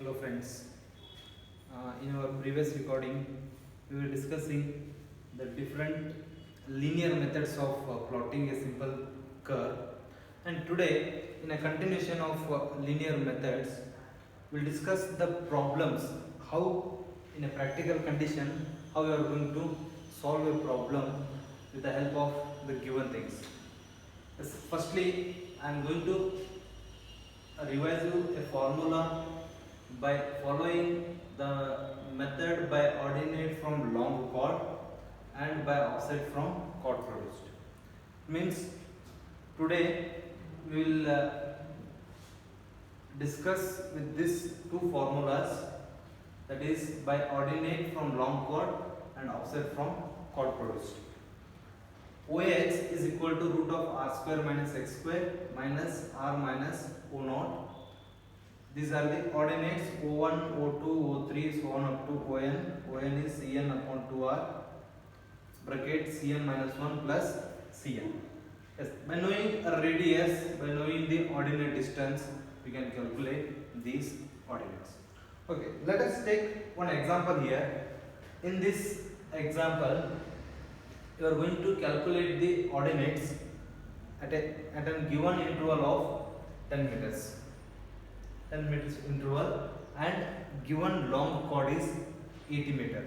Hello friends. In our previous recording, we were discussing the different linear methods of plotting a simple curve. And today, in a continuation of linear methods, we'll discuss the problems, how in a practical condition, how we are going to solve a problem with the help of the given things. Firstly, I am going to revise you a formula by following the method by ordinate from long chord and by offset from chord produced. Means today we will discuss with these two formulas, that is by ordinate from long chord and offset from chord produced. OX is equal to root of r square minus x square minus r minus O naught. These are the ordinates O1, O2, O3, so on up to On. On is Cn upon 2r, bracket Cn minus 1 plus Cn. Yes, by knowing a radius, by knowing the ordinate distance, we can calculate these ordinates. Okay, let us take one example here. In this example, you are going to calculate the ordinates at a given interval of 10 meters. 10 meters interval, and given long chord is 80 meter,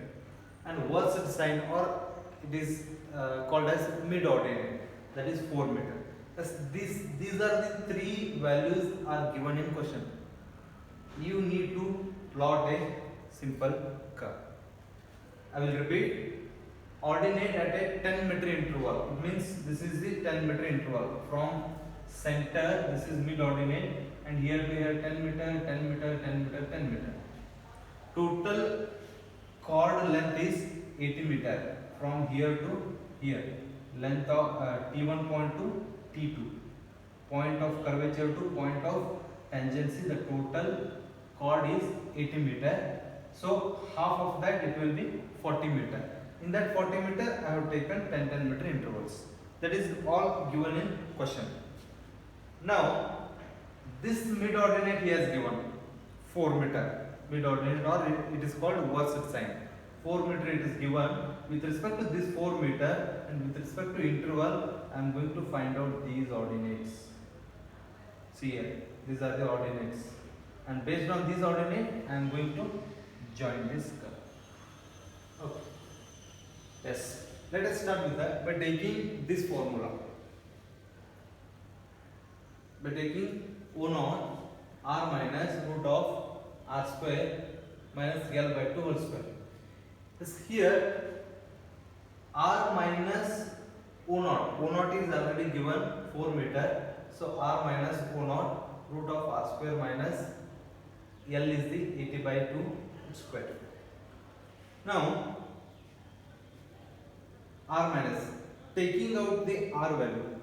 and worst sign, or it is called as mid ordinate, that is 4 meter. Thus these are the three values are given in question. You need to plot a simple curve. I will repeat. Ordinate at a 10 meter interval, it means this is the 10 meter interval from center, this is mid ordinate, and here we have 10 meter, 10 meter, 10 meter, 10 meter. Total chord length is 80 meter from here to here. Length of T1 point to T2. Point of curvature to point of tangency, the total chord is 80 meter. So half of that it will be 40 meter. In that 40 meter, I have taken 10 meter intervals. That is all given in question. Now, this mid ordinate he has given 4 meter mid ordinate, or it is called worst sign. 4 meter it is given. With respect to this 4 meter and with respect to interval, I am going to find out these ordinates. See here, these are the ordinates, and based on these ordinates, I am going to join this curve. Okay. Yes, let us start with that by taking this formula. By taking O naught r minus root of r square minus L by 2 whole square. This here r minus O naught. O naught is already given 4 meter. So r minus O naught root of r square minus L is the 80 by 2 square. Now r minus, taking out the r value,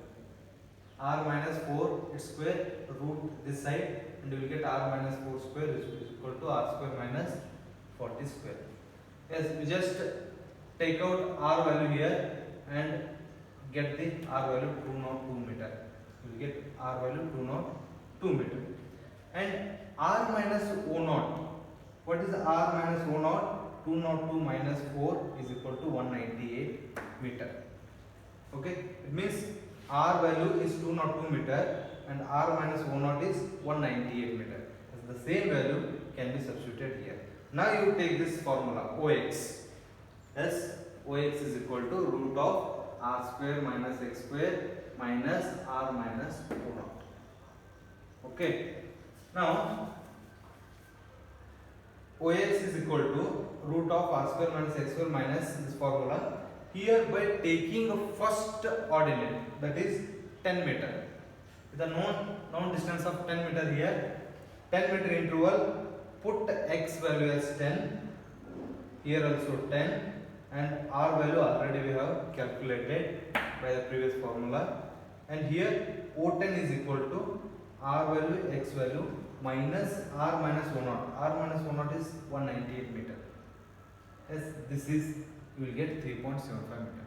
r minus 4 its square, root this side, and you will get r minus 4 square is equal to r square minus 40 square. Yes, we just take out r value here and get the r value 202 meter. You will get r value 202 meter. And r minus O naught, what is r minus O naught? 202 minus 4 is equal to 198 meter. Okay, it means r value is 202 meter and r minus O naught is 198 meter. As the same value can be substituted here. Now you take this formula OX. Yes, OX is equal to root of r square minus x square minus r minus O naught. Okay, now OX is equal to root of r square minus x square minus this formula. Here by taking the first ordinate, that is 10 meter, with a known distance of 10 meter here, 10 meter interval, put x value as 10, here also 10, and r value already we have calculated by the previous formula, and here O10 is equal to r value x value minus r minus O naught. R minus O naught is 198 meter. Yes, this is, you will get 3.75 meter.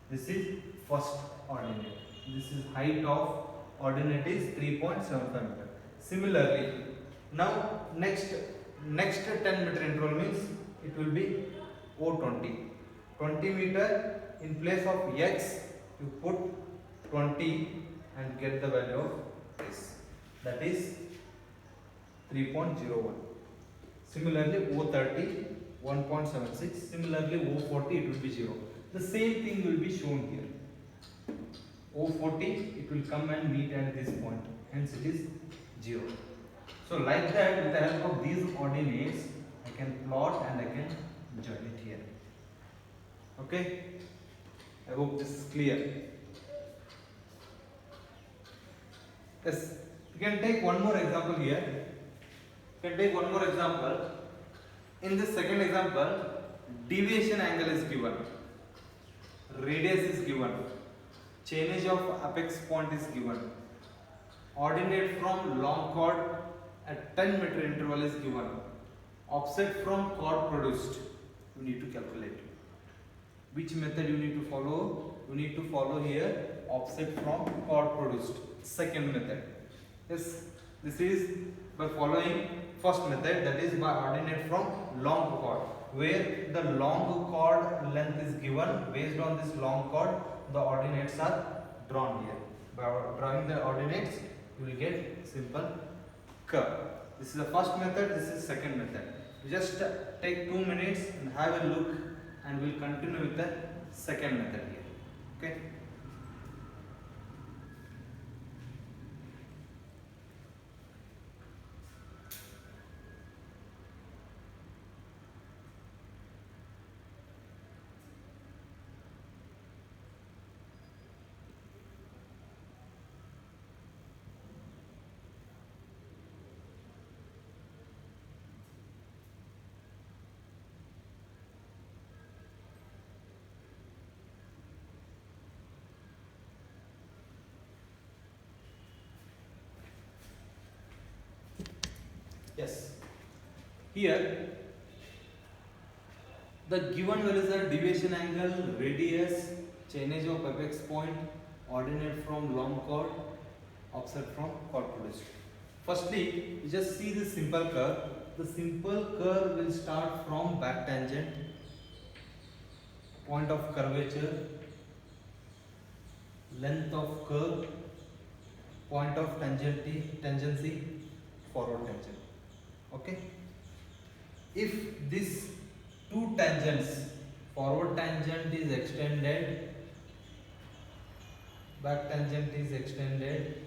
This is first ordinate. This is height of ordinate is 3.75 meter. Similarly, now next next 10 meter interval means it will be O20. 20 meter in place of x you put 20 and get the value of this, that is 3.01. Similarly O30 1.76, similarly O40 it will be 0. The same thing will be shown here. O40 it will come and meet at this point, hence it is 0. So like that, with the help of these ordinates I can plot and I can join it here. Okay, I hope this is clear. Yes, you can take one more example here. You can take one more example. In this second example, deviation angle is given, radius is given, change of apex point is given, ordinate from long chord at 10 meter interval is given, offset from chord produced. You need to calculate. Which method you need to follow? You need to follow here offset from chord produced, second method. Yes, this is by following first method, that is by ordinate from long chord, where the long chord length is given. Based on this long chord, the ordinates are drawn here. By drawing the ordinates, you will get simple curve. This is the first method, this is second method. Just take 2 minutes and have a look, and we'll continue with the second method here. Okay. Yes, here the given values are deviation angle, radius, change of apex point, ordinate from long chord, offset from chord produced. Firstly, you just see this simple curve. The simple curve will start from back tangent, point of curvature, length of curve, point of tangency, forward tangent. Okay, if these two tangents, forward tangent is extended, back tangent is extended,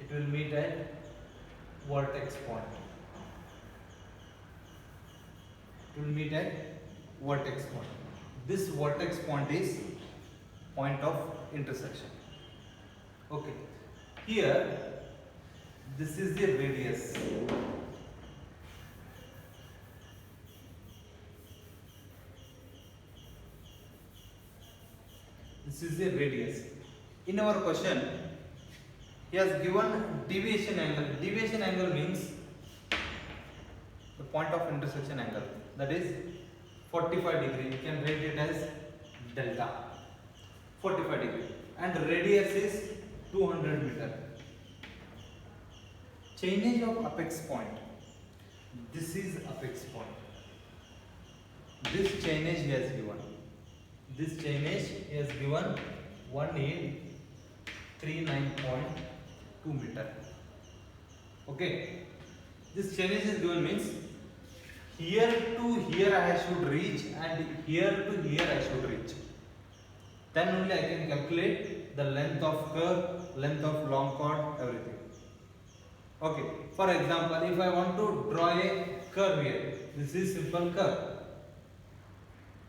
it will meet at vertex point. It will meet at vertex point. This vertex point is point of intersection. Okay, here this is the radius. This is the radius. In our question, he has given deviation angle. Deviation angle means the point of intersection angle, that is 45 degree. You can rate it as delta, 45 degree, and radius is 200 meter. Change of apex point. This is apex point. This change he has given. This change he has given 1839.2 meter. Okay. This change is given means here to here I should reach, and here to here I should reach. Then only I can calculate the length of curve, length of long chord, everything. Okay, for example, if I want to draw a curve here, this is simple curve.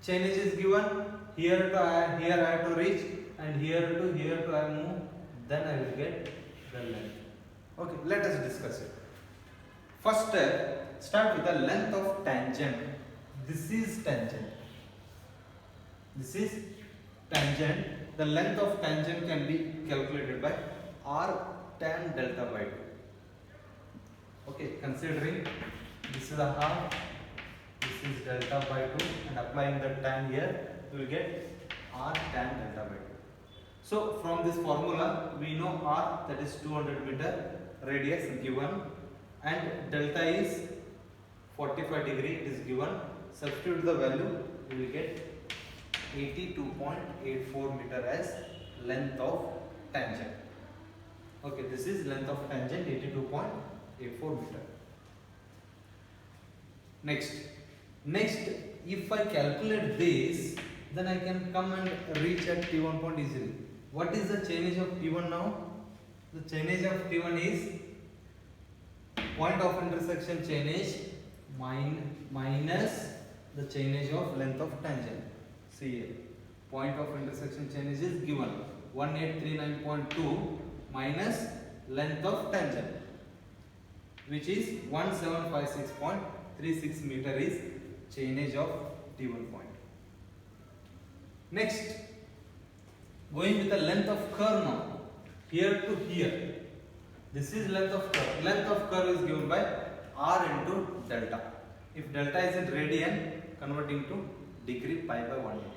Change is given, here to here I have to reach, and here to I move, then I will get the length. Okay, let us discuss it. First step, start with the length of tangent. This is tangent. This is tangent. The length of tangent can be calculated by r tan delta by 2. Okay, considering this is a half, this is delta by 2, and applying the tan here, you will get r tan delta by 2. So from this formula, we know r, that is 200 meter, radius given, and delta is 45 degree, it is given. Substitute the value, you will get 82.84 meter as length of tangent. Okay, this is length of tangent, 82.84 meter. Next, if I calculate this, then I can come and reach at T1 point easily. What is the chainage of T1 now? The chainage of T1 is point of intersection chainage minus the chainage of length of tangent. See here, point of intersection chainage is given 1839.2 minus length of tangent, which is 1756.36 meter is chainage of T1 point. Next, going with the length of curve now, here to here. This is length of curve. Length of curve is given by r into delta. If delta is in radian, converting to degree pi by 180.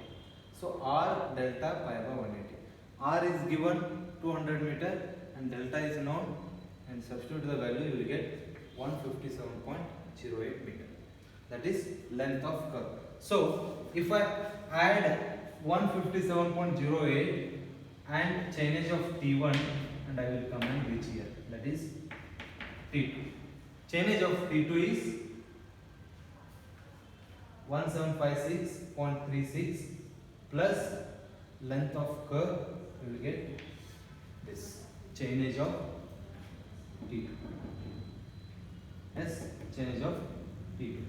So r delta pi by 180. R is given 200 meter and delta is known, and substitute the value, you will get 157.08 meter. That is length of curve. So if I add 157.08 and chainage of T1, and I will come and reach here, that is T2. Chainage of T2 is 1756.36 plus length of curve, you will get this chainage of T2. Yes, chainage of T2.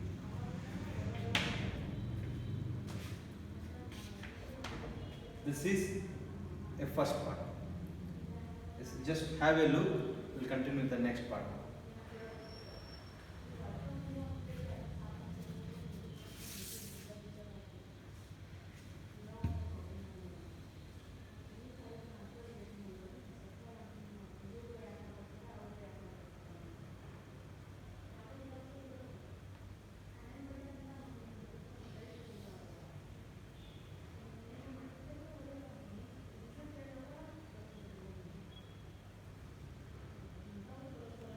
This is a first part. Just have a look. We'll continue with the next part.